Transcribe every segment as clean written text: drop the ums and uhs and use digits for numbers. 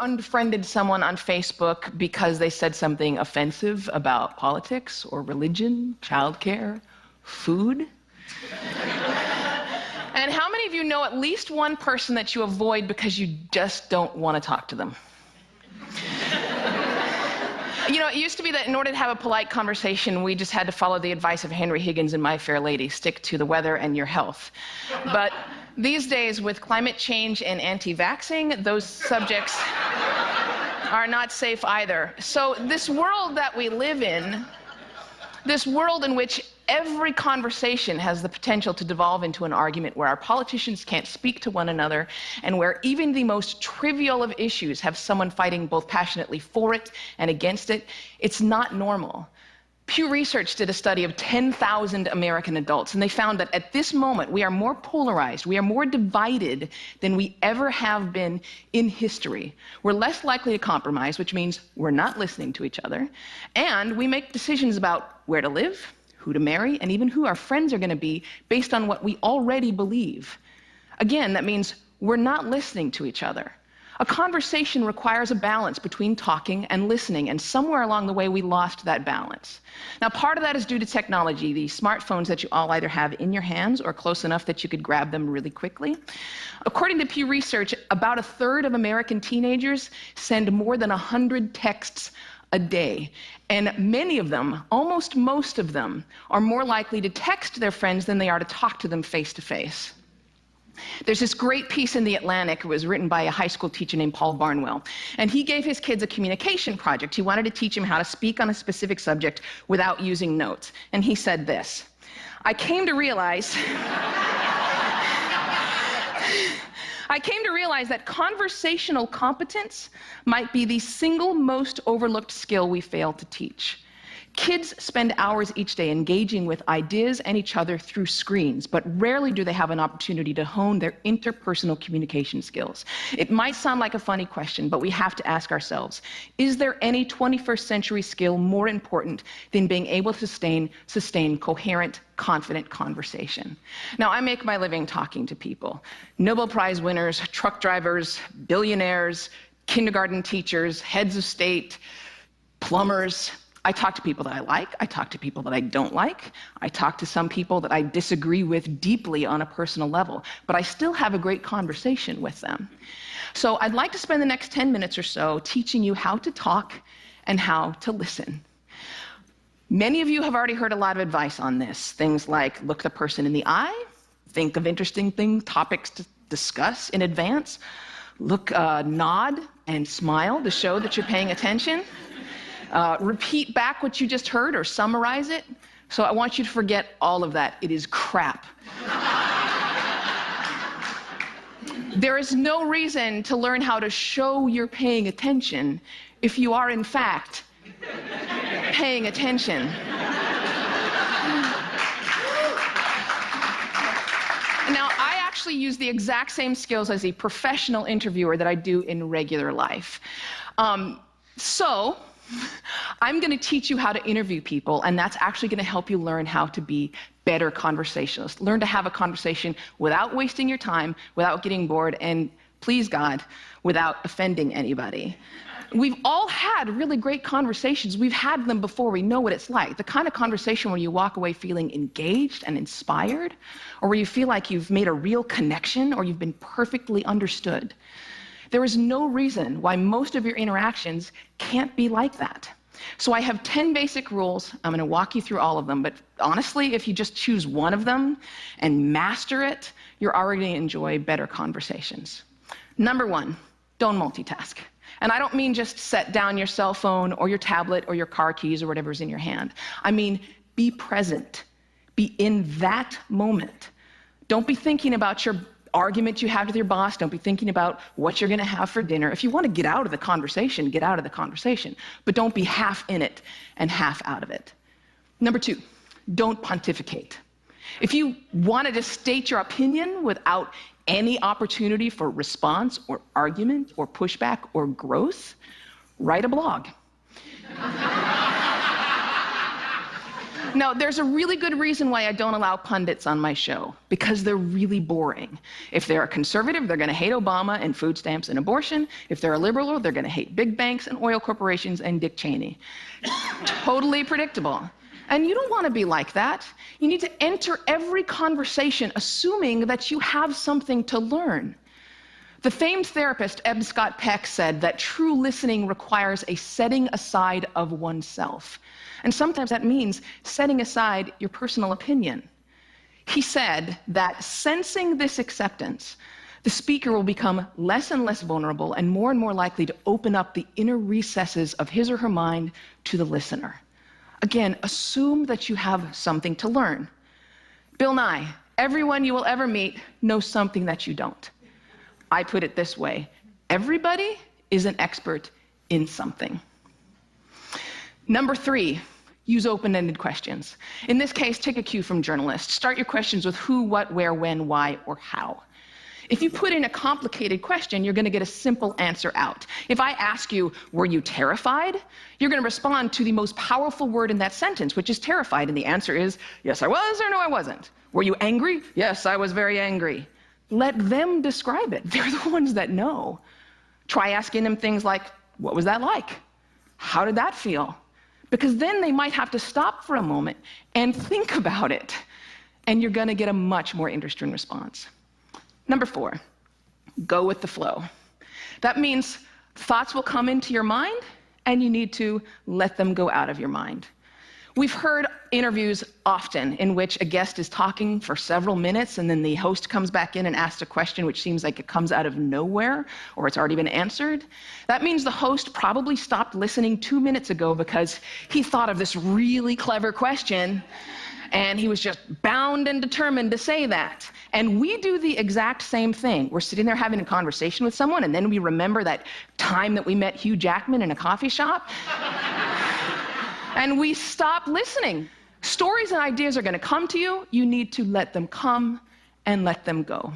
unfriended someone on Facebook because they said something offensive about politics or religion, childcare, food. And how many of you know at least one person that you avoid because you just don't want to talk to them? You know, it used to be that in order to have a polite conversation, we just had to follow the advice of Henry Higgins in My Fair Lady, stick to the weather and your health. But these days, with climate change and anti-vaxxing, those subjects are not safe either. So this world that we live in, this world in which every conversation has the potential to devolve into an argument, where our politicians can't speak to one another, and where even the most trivial of issues have someone fighting both passionately for it and against it, it's not normal. Pew Research did a study of 10,000 American adults, and they found that at this moment we are more polarized, we are more divided than we ever have been in history. We're less likely to compromise, which means we're not listening to each other, and we make decisions about where to live, who to marry, and even who our friends are going to be based on what we already believe. Again, that means we're not listening to each other. A conversation requires a balance between talking and listening, and somewhere along the way we lost that balance. Now, part of that is due to technology, the smartphones that you all either have in your hands or close enough that you could grab them really quickly. According to Pew Research, about a third of American teenagers send more than 100 texts a day. And many of them, almost most of them, are more likely to text their friends than they are to talk to them face to face. There's this great piece in The Atlantic. It was written by a high school teacher named Paul Barnwell. And he gave his kids a communication project. He wanted to teach them how to speak on a specific subject without using notes. And he said this: I came to realize that conversational competence might be the single most overlooked skill we fail to teach. Kids spend hours each day engaging with ideas and each other through screens, but rarely do they have an opportunity to hone their interpersonal communication skills. It might sound like a funny question, but we have to ask ourselves, is there any 21st century skill more important than being able to sustain coherent, confident conversation? Now, I make my living talking to people. Nobel Prize winners, truck drivers, billionaires, kindergarten teachers, heads of state, plumbers. I talk to people that I like, I talk to people that I don't like, I talk to some people that I disagree with deeply on a personal level, but I still have a great conversation with them. So I'd like to spend the next 10 minutes or so teaching you how to talk and how to listen. Many of you have already heard a lot of advice on this, things like look the person in the eye, think of interesting topics to discuss in advance, nod and smile to show that you're paying attention. Repeat back what you just heard or summarize it. So I want you to forget all of that. It is crap. There is no reason to learn how to show you're paying attention if you are, in fact, paying attention. Now, I actually use the exact same skills as a professional interviewer that I do in regular life. So I'm going to teach you how to interview people, and that's actually going to help you learn how to be better conversationalists. Learn to have a conversation without wasting your time, without getting bored, and please God, without offending anybody. We've all had really great conversations. We've had them before. We know what it's like. The kind of conversation where you walk away feeling engaged and inspired, or where you feel like you've made a real connection, or you've been perfectly understood. There is no reason why most of your interactions can't be like that. So I have 10 basic rules. I'm going to walk you through all of them, but honestly, if you just choose one of them and master it, you're already going to enjoy better conversations. Number one, don't multitask. And I don't mean just set down your cell phone or your tablet or your car keys or whatever's in your hand. I mean, be present. Be in that moment. Don't be thinking about your argument you have with your boss. Don't be thinking about what you're going to have for dinner. If you want to get out of the conversation, get out of the conversation. But don't be half in it and half out of it. Number two, don't pontificate. If you want to just state your opinion without any opportunity for response or argument or pushback or growth, write a blog. No, there's a really good reason why I don't allow pundits on my show, because they're really boring. If they're a conservative, they're going to hate Obama and food stamps and abortion. If they're a liberal, they're going to hate big banks and oil corporations and Dick Cheney. Totally predictable. And you don't want to be like that. You need to enter every conversation assuming that you have something to learn. The famed therapist Eb Scott Peck said that true listening requires a setting aside of oneself. And sometimes that means setting aside your personal opinion. He said that sensing this acceptance, the speaker will become less and less vulnerable and more likely to open up the inner recesses of his or her mind to the listener. Again, assume that you have something to learn. Bill Nye, everyone you will ever meet knows something that you don't. I put it this way: everybody is an expert in something. Number 3, use open-ended questions. In this case, take a cue from journalists. Start your questions with who, what, where, when, why, or how. If you put in a complicated question, you're going to get a simple answer out. If I ask you, were you terrified? You're going to respond to the most powerful word in that sentence, which is terrified, and the answer is, yes, I was, or no, I wasn't. Were you angry? Yes, I was very angry. Let them describe it. They're the ones that know. Try asking them things like, what was that like? How did that feel? Because then they might have to stop for a moment and think about it, and you're going to get a much more interesting response. Number 4, go with the flow. That means thoughts will come into your mind, and you need to let them go out of your mind. We've heard interviews often in which a guest is talking for several minutes, and then the host comes back in and asks a question which seems like it comes out of nowhere, or it's already been answered. That means the host probably stopped listening 2 minutes ago because he thought of this really clever question, and he was just bound and determined to say that. And we do the exact same thing. We're sitting there having a conversation with someone, and then we remember that time that we met Hugh Jackman in a coffee shop. And we stop listening. Stories and ideas are going to come to you. You need to let them come and let them go.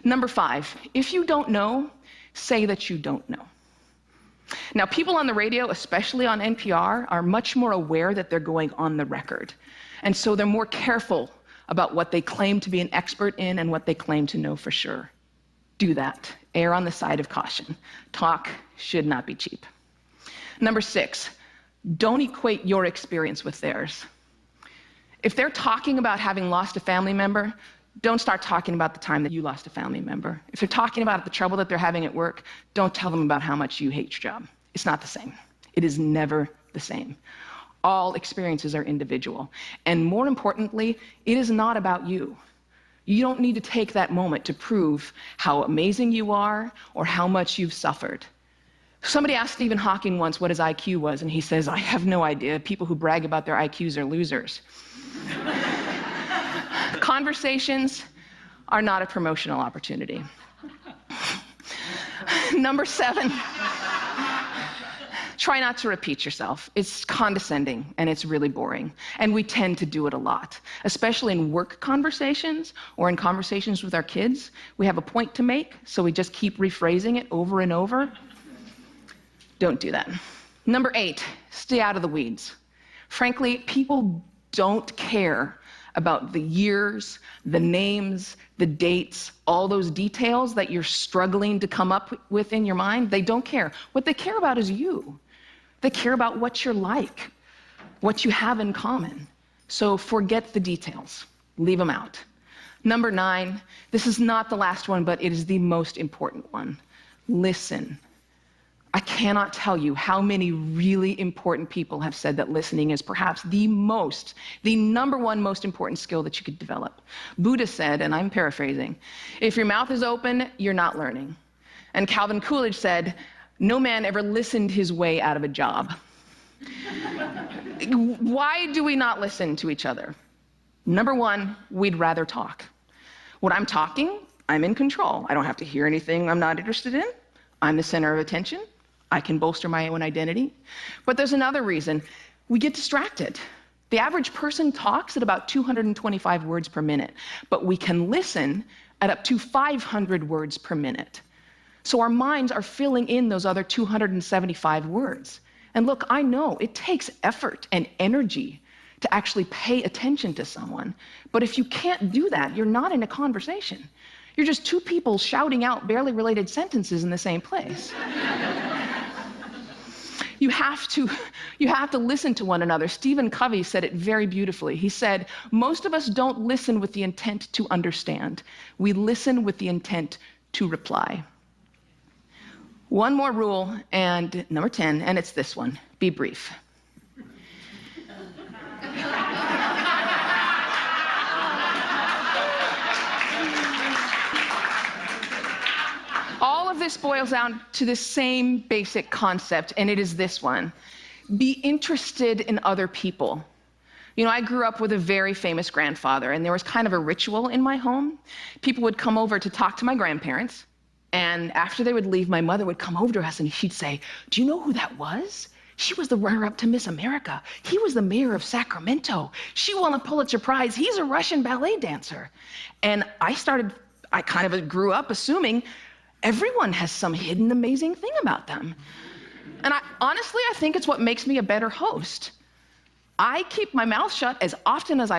Number 5, if you don't know, say that you don't know. Now, people on the radio, especially on NPR, are much more aware that they're going on the record. And so they're more careful about what they claim to be an expert in and what they claim to know for sure. Do that. Err on the side of caution. Talk should not be cheap. Number 6, don't equate your experience with theirs. If they're talking about having lost a family member, don't start talking about the time that you lost a family member. If they're talking about the trouble that they're having at work, don't tell them about how much you hate your job. It's not the same. It is never the same. All experiences are individual. And more importantly, it is not about you. You don't need to take that moment to prove how amazing you are or how much you've suffered. Somebody asked Stephen Hawking once what his IQ was, and he says, I have no idea. People who brag about their IQs are losers. Conversations are not a promotional opportunity. Number 7, try not to repeat yourself. It's condescending, and it's really boring. And we tend to do it a lot, especially in work conversations or in conversations with our kids. We have a point to make, so we just keep rephrasing it over and over. Don't do that. Number 8, stay out of the weeds. Frankly, people don't care about the years, the names, the dates, all those details that you're struggling to come up with in your mind. They don't care. What they care about is you. They care about what you're like, what you have in common. So forget the details. Leave them out. Number 9, this is not the last one, but it is the most important one. Listen. I cannot tell you how many really important people have said that listening is perhaps the number 1 most important skill that you could develop. Buddha said, and I'm paraphrasing, if your mouth is open, you're not learning. And Calvin Coolidge said, no man ever listened his way out of a job. Why do we not listen to each other? Number 1, we'd rather talk. When I'm talking, I'm in control. I don't have to hear anything I'm not interested in. I'm the center of attention. I can bolster my own identity. But there's another reason. We get distracted. The average person talks at about 225 words per minute, but we can listen at up to 500 words per minute. So our minds are filling in those other 275 words. And look, I know it takes effort and energy to actually pay attention to someone. But if you can't do that, you're not in a conversation. You're just two people shouting out barely related sentences in the same place. You have to listen to one another. Stephen Covey said it very beautifully. He said, most of us don't listen with the intent to understand. We listen with the intent to reply. One more rule, and number 10, and it's this one. Be brief. All of this boils down to the same basic concept, and it is this one. Be interested in other people. You know, I grew up with a very famous grandfather, and there was kind of a ritual in my home. People would come over to talk to my grandparents, and after they would leave, my mother would come over to us, and she'd say, do you know who that was? She was the runner-up to Miss America. He was the mayor of Sacramento. She won a Pulitzer Prize. He's a Russian ballet dancer. And I kind of grew up assuming everyone has some hidden amazing thing about them. And honestly, I think it's what makes me a better host. I keep my mouth shut as often as I